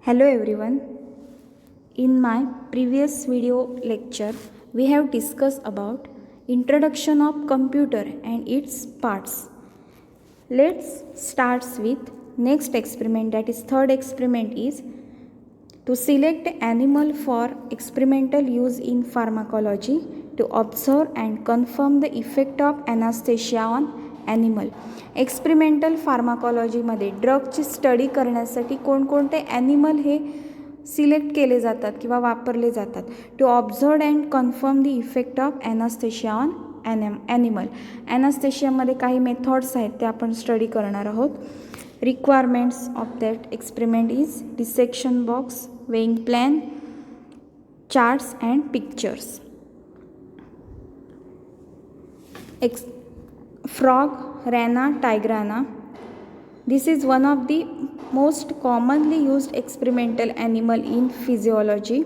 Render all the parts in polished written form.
Hello everyone. In my previous video lecture, we have discussed about introduction of computer and its parts. Let's start with next experiment, that is third experiment is to select animal for experimental use in pharmacology to observe and confirm the effect of anesthesia on animal. Experimental फार्माकॉलॉजीमध्ये ड्रगची study करण्यासाठी कोणकोणते animal हे select केले जातात किंवा वापरले जातात to observe and confirm the effect of anaesthesia on animal. ॲनास्थेशियामध्ये काही मेथड्स आहेत ते आपण स्टडी करणार आहोत. Requirements of that experiment is dissection box, weighing plan, charts and pictures. Frog, Rana tigrana. This is one of the most commonly used experimental animal in physiology,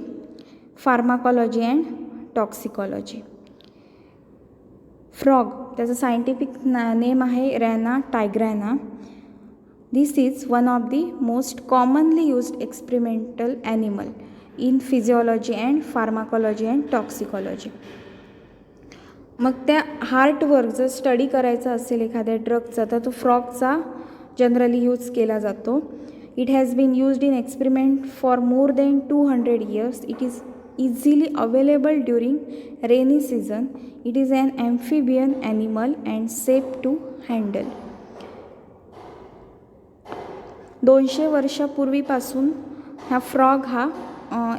pharmacology and toxicology. Frog, त्याचं scientific name आहे Rana tigrana. This is one of the most commonly used experimental animal in physiology and pharmacology and toxicology. मग त्या हार्टवर जर study करायचा असेल एखाद्या ड्रगचा तर तो फ्रॉगचा जनरली यूज केला जातो. It has been used in experiment for more than 200 years. It is easily available during rainy season. It is an amphibian animal and safe to handle. 200 वर्षापूर्वीपासून हा फ्रॉग हा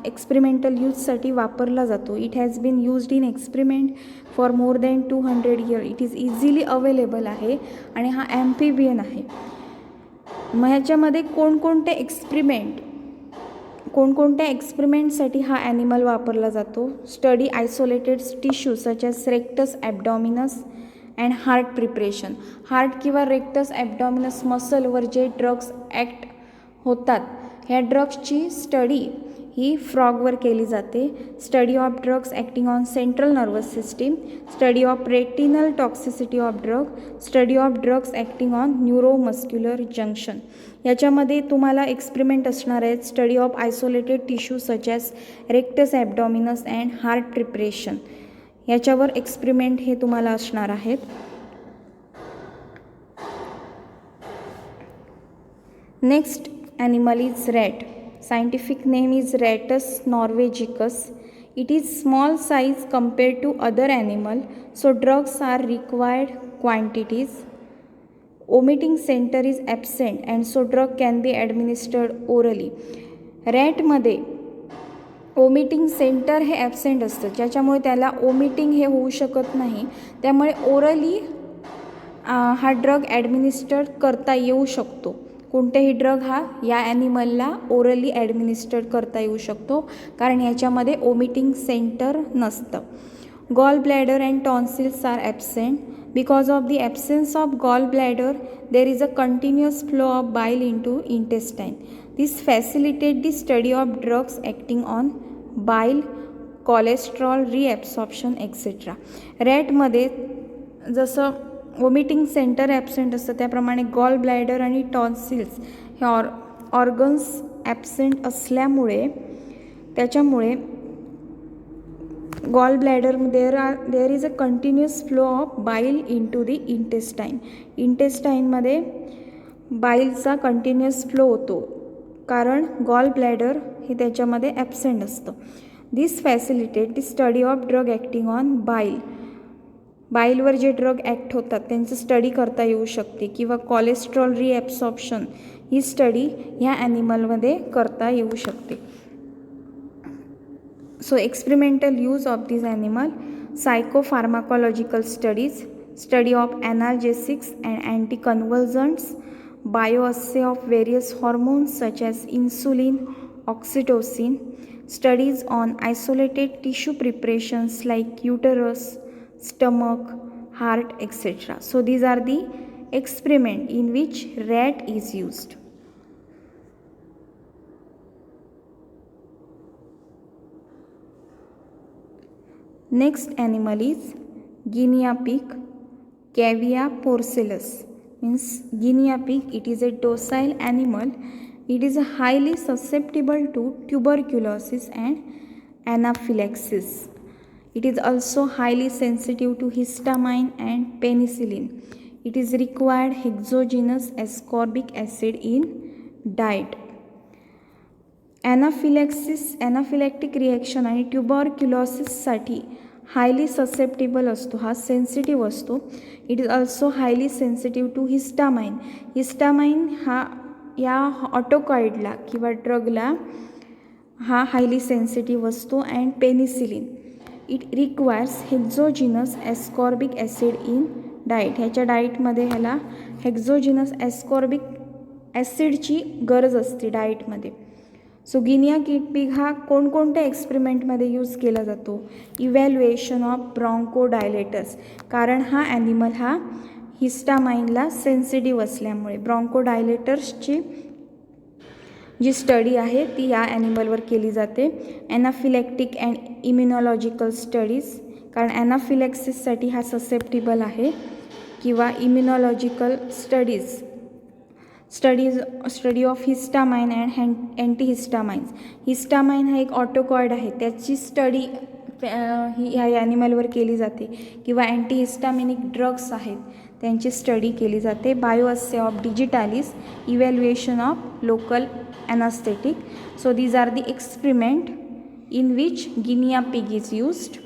एक्सपेरिमेंटल यूजसाठी वापरला जातो. It has been used in experiment for more than 200 years. It is easily available आहे आणि हा ॲम्फिबियन आहे. मग ह्याच्यामध्ये कोणकोणत्या एक्सपेरिमेंटसाठी हा ॲनिमल वापरला जातो. Study isolated tissue such as rectus abdominis and heart preparation. Heart किंवा रेक्टस ॲब्डॉमिनस मसलवर जे ड्रग्स ॲक्ट होतात ह्या ड्रग्सची स्टडी ही फ्रॉगवर केली जाते. Study of drugs acting on central nervous system, study of retinal toxicity of drug, study of drugs acting on neuromuscular junction. याच्यामध्ये तुम्हाला एक्सपेरिमेंट असणार आहेत study of isolated tissue such as rectus abdominis and heart preparation. याच्यावर experiment हे तुम्हाला असणार आहेत. Next animal is rat. Scientific name is Rattus norvegicus. It is small size compared to other animal, so drugs are required quantities. Omitting center is absent and so drug can be administered orally. Rat मध्ये omitting centre हे absent असतं ज्याच्यामुळे त्याला omitting हे होऊ शकत नाही. त्यामुळे ओरली हा ड्रग ॲडमिनिस्टर्ड करता येऊ शकतो. कोणतेही ड्रग हा या ॲनिमलला ओरली ॲडमिनिस्टर्ड करता येऊ शकतो कारण याच्यामध्ये ओमिटिंग सेंटर नसतं. Gall bladder and tonsils are absent. Because of the absence of gall bladder there is a continuous flow of bile into intestine. This facilitate the study of drugs acting on bile, cholesterol, reabsorption etcetera. रॅटमध्ये जसं vomiting centre absent असतं त्याप्रमाणे gall bladder आणि tonsils हे organs absent असल्यामुळे त्याच्यामुळे gall bladder there is a continuous flow of bile into the intestine. इंटेस्टाईनमध्ये बाईलचा continuous flow होतो कारण गॉल ब्लॅडर हे त्याच्यामध्ये ॲबसेंट असतं. This facilitate the study of drug acting on bile. बाईलवर जे ड्रग ॲक्ट होतात त्यांचं स्टडी करता येऊ शकते किंवा कोलेस्ट्रॉल रिॲब्सॉर्प्शन ही स्टडी ह्या ॲनिमलमध्ये करता येऊ शकते. So experimental use of this animal, psychopharmacological studies, study of analgesics and anticonvulsants, bioassay of various hormones such as insulin, oxytocin, studies on isolated tissue preparations like uterus, stomach, heart, etc. So these are the experiment in which rat is used. Next animal is guinea pig, Cavia porcellus. Means guinea pig, it is a docile animal It is highly susceptible to tuberculosis and anaphylaxis. It is also highly sensitive to histamine and penicillin. It is required exogenous ascorbic acid in diet. Anaphylactic reaction आणि ट्युबरक्युलोसिससाठी highly susceptible असतो, हा sensitive असतो. It is also highly sensitive to histamine. Histamine हा या ऑटोकॉइडला किंवा ड्रगला हा हायली सेन्सिटिव्ह असतो. And penicillin it requires exogenous ascorbic acid in diet. ह्याच्या डाएटमध्ये ह्याला हेक्झोजिनस ॲस्कॉर्बिक ॲसिडची गरज असते डाएटमध्ये. सो गिनिया किड पिग हा कोणकोणत्या एक्सपेरिमेंटमध्ये यूज केला जातो? इव्हॅल्युएशन ऑफ ब्रॉन्कोडायलेटर्स, कारण हा ॲनिमल हा हिस्टामाइनला सेन्सिटिव्ह असल्यामुळे ब्रॉन्कोडायलेटर्सची जी स्टडी आहे ती या ॲनिमलवर केली जाते. ॲनाफिलॅक्टिक अँड इम्युनॉलॉजिकल स्टडीज, कारण ॲनाफिलॅक्सिससाठी हा ससेप्टिबल आहे, किंवा immunological study of histamine and antihistamines. Histamine हा एक ऑटोकॉइड आहे, त्याची स्टडी ही ह्या ॲनिमलवर केली जाते, किंवा अँटीहिस्टामिनिक ड्रग्स आहेत त्यांची स्टडी केली जाते. Bioassay of digitalis, evaluation of local anaesthetic. So these are the experiment in which guinea pig is used.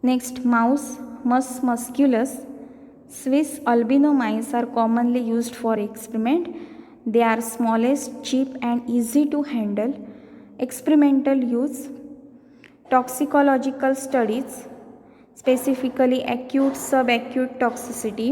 Next, mouse, Mus musculus. Swiss albino mice are commonly used for experiment. They are smallest, cheap and easy to handle. Experimental use, toxicological studies, specifically acute subacute toxicity,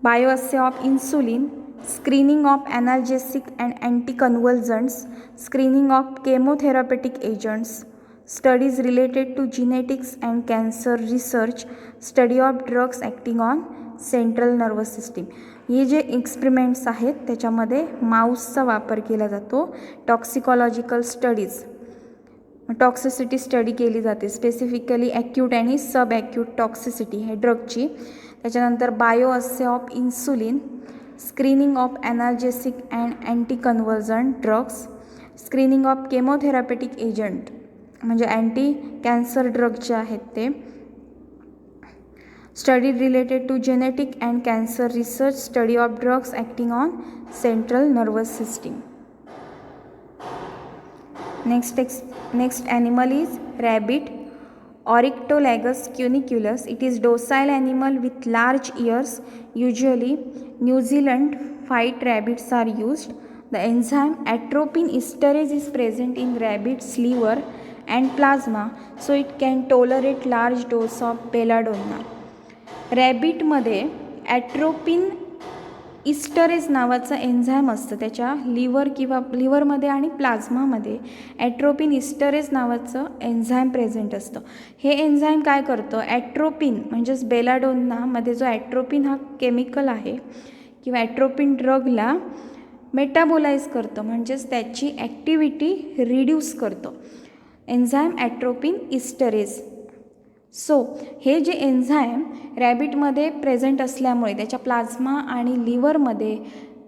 bioassay of insulin, screening of analgesic and anticonvulsants, screening of chemotherapeutic agents, studies related to genetics and cancer research, study of drugs acting on central nervous system. हे जे experiments आहेत त्याच्यामध्ये माऊसचा वापर केला जातो. टॉक्सिकॉलॉजिकल studies, toxicity study केली जाते, स्पेसिफिकली ॲक्यूट आणि सब ॲक्यूट टॉक्सिसिटी हे ड्रगची. त्याच्यानंतर bioassay of insulin, screening of analgesic and anticonvulsant drugs, screening of chemotherapeutic agent म्हणजे अँटी कॅन्सर ड्रग जे आहेत ते, study related to genetic and cancer research, study of drugs acting on central nervous system. Next animal is rabbit, Oryctolagus cuniculus. It is docile animal with large ears. Usually New Zealand white rabbits are used. The enzyme atropine esterase is present in rabbit's liver and plasma, so it can tolerate large dose of belladonna. Rabbit मध्ये atropine इस्टरेज नावाचं enzyme असतं त्याच्या लिव्हरमध्ये आणि प्लाझ्मामध्ये atropine इस्टरेज नावाचं enzyme present असतं. हे enzyme काय करतं? ॲट्रोपिन म्हणजेच बेलाडोनामध्ये जो ॲट्रोपिन हा केमिकल आहे किंवा ॲट्रोपिन ड्रगला मेटाबोलाइज करतं, म्हणजेच त्याची ॲक्टिव्हिटी रिड्यूस करतं. Enzyme atropine esterase. सो हे जे एन्झाईम रॅबिटमध्ये प्रेझेंट असल्यामुळे त्याच्या प्लाझ्मा आणि लिव्हरमध्ये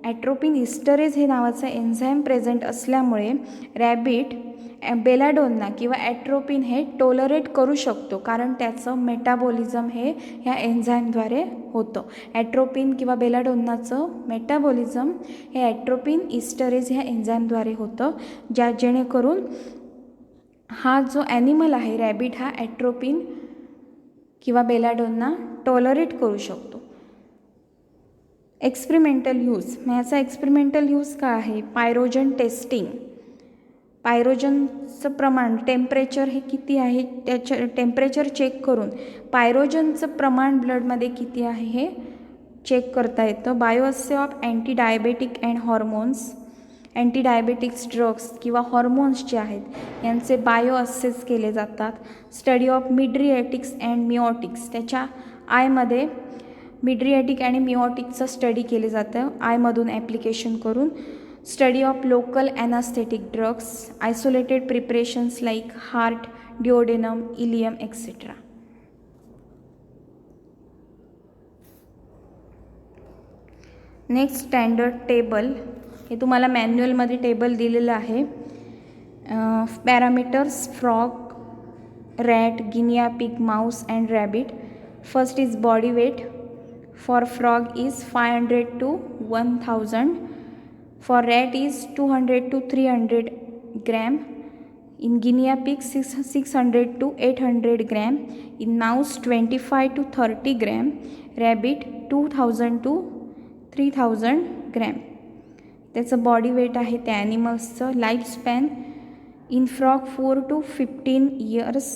ॲट्रोपिन इस्टरेज हे नावाचं एन्झाईम प्रेझेंट असल्यामुळे रॅबिट बेलाडोना किंवा ॲट्रोपिन हे टोलरेट करू शकतो, कारण त्याचं मेटाबॉलिझम हे ह्या एन्झाईमद्वारे होतं. ॲट्रोपिन किंवा बेलाडोनाचं मेटाबॉलिझम हे ॲट्रोपिन इस्टरेज ह्या एन्झाईमद्वारे होतं, जेणेकरून हा जो ॲनिमल आहे रॅबिट हा ॲट्रोपिन किंवा बेलाडोना टॉलरेट करू शकतो. एक्सपेरिमेंटल यूज, ह्याचा एक्सपेरिमेंटल यूज काय आहे? Pyrogen testing. पायरोजनचं प्रमाण, टेम्परेचर हे किती आहे त्याच्या टेम्परेचर चेक करून पायरोजनचं प्रमाण ब्लडमध्ये किती आहे हे चेक करता येतं. Bioassay of anti diabetic and hormones, anti diabetics drugs किंवा हॉर्मोन्स जे आहेत यांचे बायो असेस केले जातात. Study of mydriatics and miotics, त्याच्या आयमध्ये मिड्रिएटिक आणि मिओटिकचं स्टडी केले जातं आयमधून ॲप्लिकेशन करून. Study of local anaesthetic drugs, isolated preparations like heart, duodenum, ileum etcetera. Next standard table, हे तुम्हाला मॅन्युअलमध्ये टेबल दिलेलं आहे. Parameters frog, rat, guinea pig, mouse and rabbit. First is body weight. For frog is 500 to 1000. For rat is 200 to 300 gram. In guinea pig 600 to 800 gram. In mouse 25 to 30 gram. Rabbit 2000 to 3000 gram. त्याचं body weight आहे त्या ॲनिमल्सचं. Life span in frog 4 to 15 years.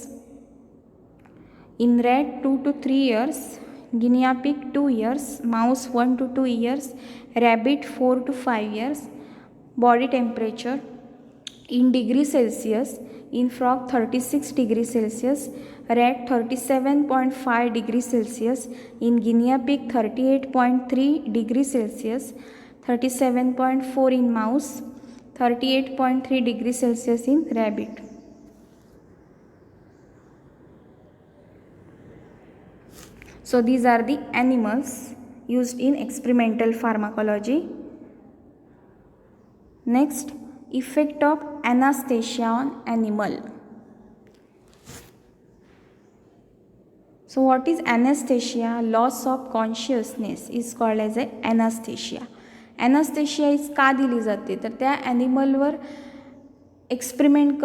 In rat 2 to 3 years. Guinea pig 2 years. Mouse 1 to 2 years. Rabbit 4 to 5 years. Body temperature in degree Celsius. In frog 36 degree Celsius. Rat 37.5 degree Celsius. In guinea pig 38.3 degree Celsius. 37.4 in mouse. 38.3 degree Celsius in rabbit. So these are the animals used in experimental pharmacology. Next, effect of anesthesia on animal. So what is anesthesia? Loss of consciousness is called as a anesthesia. Anesthesia is का दिली जाते तर त्या ॲनिमलवर experiment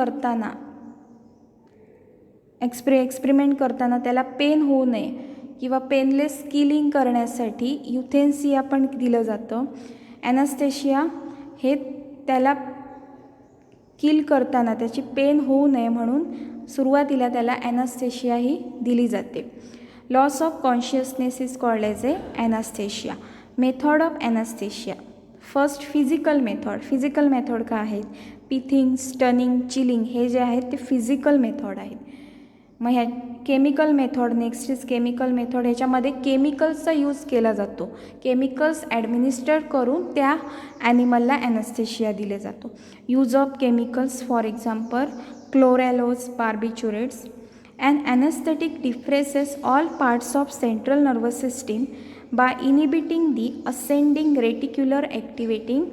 करताना त्याला pen होऊ नये किंवा पेनलेस किलिंग करण्यासाठी युथेन्सिया पण दिलं जातं. ॲनेस्थेशिया हे त्याला किल करताना त्याची पेन होऊ नये म्हणून सुरुवातीला त्याला ॲनेस्थेशिया ही दिली जाते. Loss of consciousness is called as A anaesthesia. Method of anaesthesia. First physical method. Physical method काय आहेत? पिथिंग, स्टनिंग, चिलिंग हे जे आहेत ते फिजिकल मेथड आहेत. मग ह्या chemical method. Next is chemical method. ह्याच्यामध्ये केमिकल्सचा यूज केला जातो. केमिकल्स ॲडमिनिस्टर करून त्या ॲनिमलला ॲनेस्थेशिया दिले जातो. Use of chemicals for example chloralose, barbiturates. An anesthetic depresses all parts of central nervous system by inhibiting the ascending reticular activating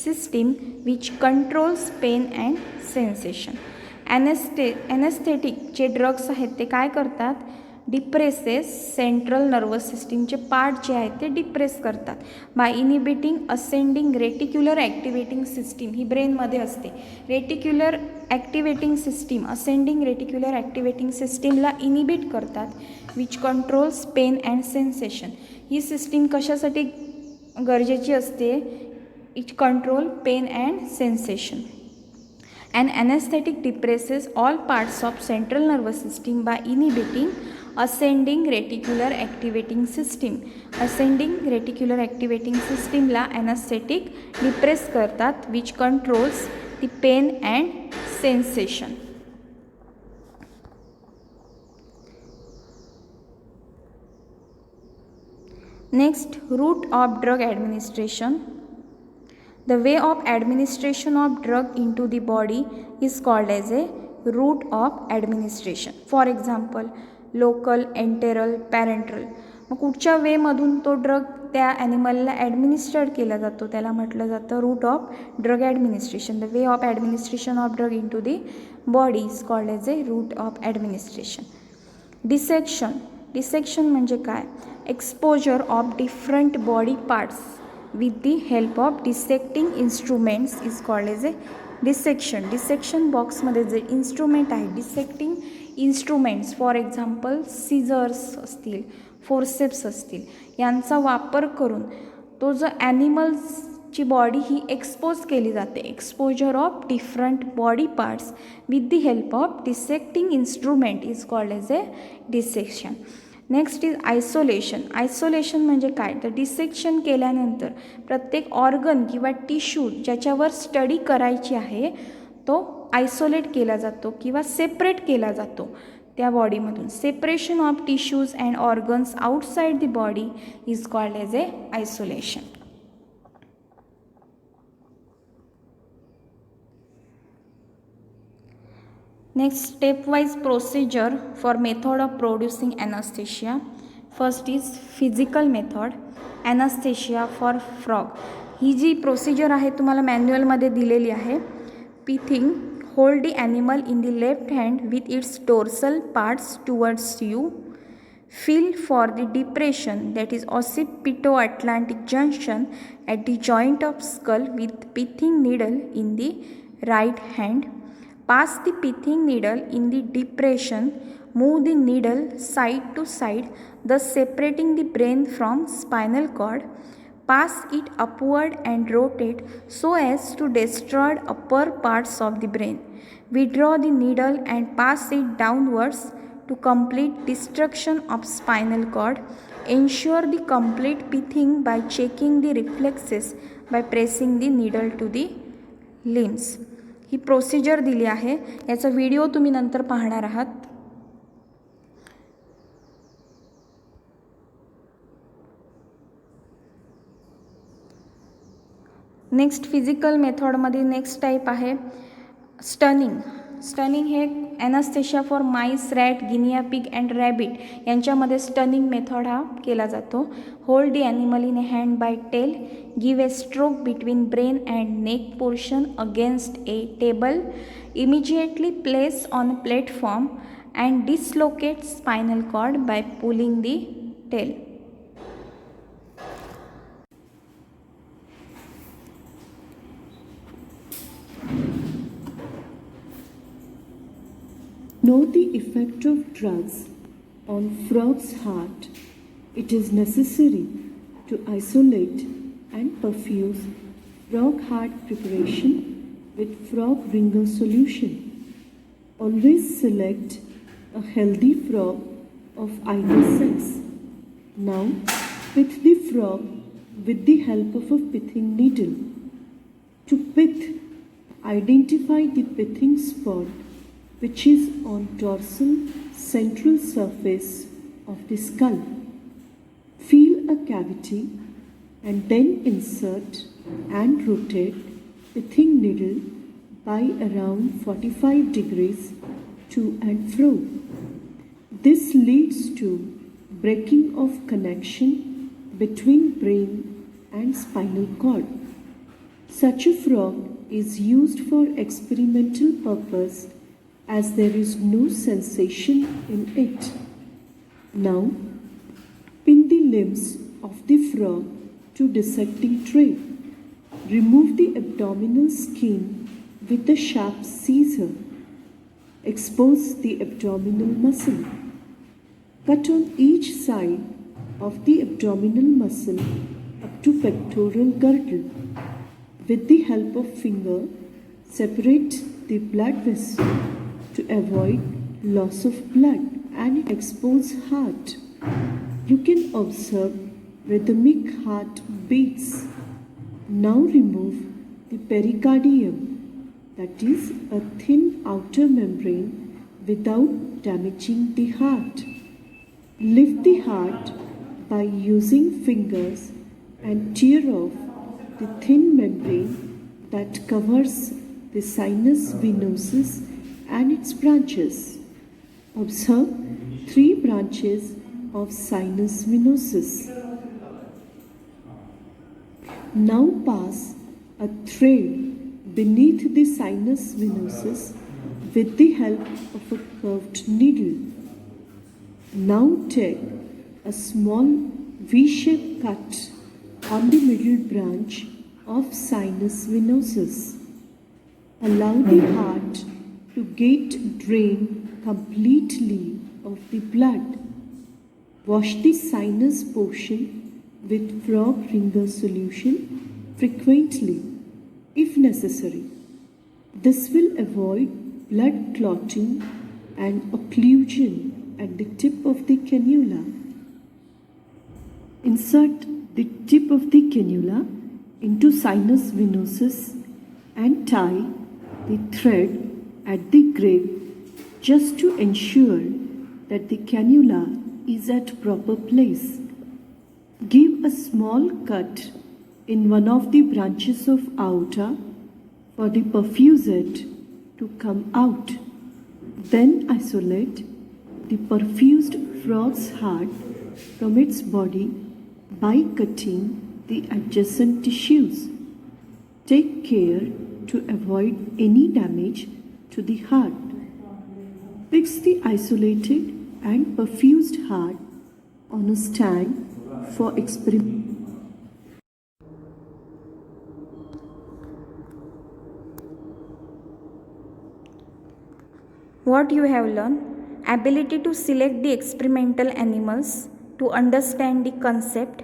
system which controls pain and sensation. Anaesthetic जे drugs आहेत ते काय करतात? Depresses central nervous सिस्टीमचे part जे आहेत ते depress करतात by inhibiting ascending reticular activating system. ही ब्रेनमध्ये असते. Reticular activating system, ascending reticular activating सिस्टीमला इनिबिट करतात which controls pain and sensation. ही सिस्टीम कशासाठी गरजेची असते? It control pain and sensation. An anesthetic depresses all parts of central nervous system by inhibiting ascending reticular activating system. Ascending reticular activating system ला anesthetic depress करतात which controls the pain and sensation. Next, route of drug administration. The way of administration of drug into the body is called as a route of administration. For example, local, enteral, parenteral. मग कुठच्या वेमधून तो drug त्या ॲनिमलला ॲडमिनिस्टर्ड केला जातो त्याला म्हटलं जातं route of drug administration. The way of administration of drug into the body is called as a route of administration. Dissection. Dissection म्हणजे काय? Exposure of different body parts with the help of dissecting instruments is called as a dissection. dissection box मध्ये जे instrument आहे dissecting instruments for example seizures असतील, forceps असतील यांचा वापर करून तो जो ॲनिमल्सची बॉडी ही एक्सपोज केली जाते. Exposure of different body parts with the help of dissecting instrument is called as A dissection. Next is isolation. Isolation म्हणजे काय? तर डिसेक्शन केल्यानंतर प्रत्येक ऑर्गन किंवा टिश्यू ज्याच्यावर स्टडी करायची आहे तो आयसोलेट केला जातो किंवा सेपरेट केला जातो त्या बॉडीमधून. Separation of tissues and organs outside the body is called as a isolation. Next, stepwise procedure for method of producing anesthesia. First is physical method, anaesthesia for frog. ही जी प्रोसिजर आहे तुम्हाला मॅन्युअलमध्ये दिलेली आहे. Pithing, hold the animal in the left hand with its dorsal parts towards you. Feel for the depression, that is occipito-atlantic junction at the joint of skull with pithing needle in the right hand. Pass the pithing needle in the depression. Move the needle side to side, thus separating the brain from spinal cord. Pass it upward and rotate so as to destroy upper parts of the brain. Withdraw the needle and pass it downwards to complete destruction of spinal cord. Ensure the complete pithing by checking the reflexes by pressing the needle to the limbs. ही procedure दिली आहे. याचा video तुम्ही नंतर पाहणार आहात. Next physical मेथडमध्ये next type आहे स्टनिंग. स्टनिंग हे anaesthesia for mice, rat, guinea pig and rabbit यांच्यामध्ये स्टनिंग मेथड हा केला जातो. Hold the animal in a hand by tail. Give a stroke between brain and neck portion against a table. Immediately place on a platform and dislocate spinal cord by pulling the tail. Know the effect of drugs on frog's heart. It is necessary to isolate and perfuse frog heart preparation with frog ringer solution. Always select a healthy frog of either sex. Now, pith the frog with the help of a pithing needle. To pith, identify the pithing spot which is on dorsal central surface of the skull. Feel a cavity and then insert and rotate pithing needle by around 45 degrees to and fro. This leads to breaking of connection between brain and spinal cord. Such a frog is used for experimental purpose as there is no sensation in it. Now, pin the limbs of the frog to dissecting tray. Remove the abdominal skin with a sharp scissor. Expose the abdominal muscle. Cut on each side of the abdominal muscle up to pectoral girdle. With the help of finger, separate the blood vessel to avoid loss of blood and expose heart. You can observe rhythmic heart beats. Now remove the pericardium, that is a thin outer membrane, without damaging the heart. Lift the heart by using fingers and tear off the thin membrane that covers the sinus venosus and its branches. Observe 3 branches of sinus venosus. Now pass a thread beneath the sinus venosus with the help of a curved needle. Now take a small V-shaped cut on the middle branch of sinus venosus. Allow the heart to get drain completely of the blood. Wash the sinus portion with frog ringer solution frequently if necessary. This will avoid blood clotting and occlusion at the tip of the cannula. Insert the tip of the cannula into sinus venosus and tie the thread at the grave just to ensure that the cannula is at proper place. Give a small cut in one of the branches of aorta for the perfusate to come out. Then isolate the perfused frog's heart from its body by cutting the adjacent tissues. Take care to avoid any damage to the heart. Fix the isolated and perfused heart on a stand for experiment. What you have learned: ability to select the experimental animals, to understand the concept.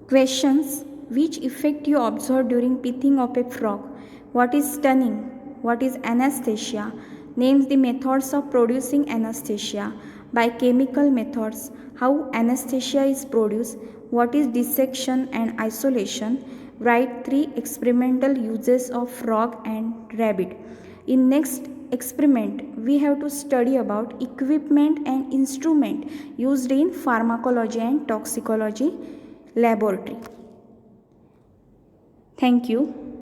Questions: which effect you observed during pithing of a frog? What is stunning? What is anesthesia? Names the methods of producing anesthesia. By chemical methods, how anesthesia is produced. What is dissection and isolation? Write 3 experimental uses of frog and rabbit. In next experiment, we have to study about equipment and instrument used in pharmacology and toxicology laboratory. Thank you.